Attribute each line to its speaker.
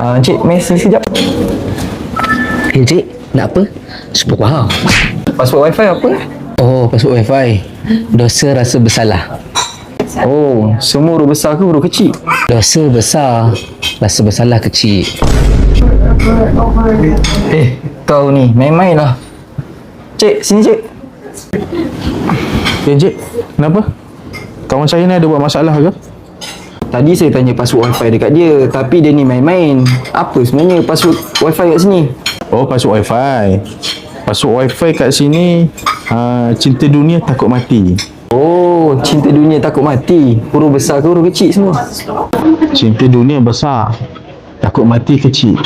Speaker 1: Cik, mesej sekejap.
Speaker 2: Cik, nak apa? Super faham.
Speaker 1: Password wifi apa?
Speaker 2: Oh, password wifi. Dosa rasa bersalah.
Speaker 1: Oh, semua huruf besar ke huruf kecil?
Speaker 2: Dosa besar, rasa bersalah kecil.
Speaker 1: Kau ni main-main lah. Cik, sini cik.
Speaker 3: Cik, kenapa? Kawan saya ni ada buat masalah ke?
Speaker 1: Tadi saya tanya password wifi dekat dia, tapi dia ni main-main. Apa sebenarnya password wifi kat sini?
Speaker 3: Oh, password wifi. Password wifi kat sini, cinta dunia takut mati.
Speaker 1: Oh, cinta dunia takut mati. Huruf besar ke huruf kecil semua?
Speaker 3: Cinta dunia besar, takut mati kecil.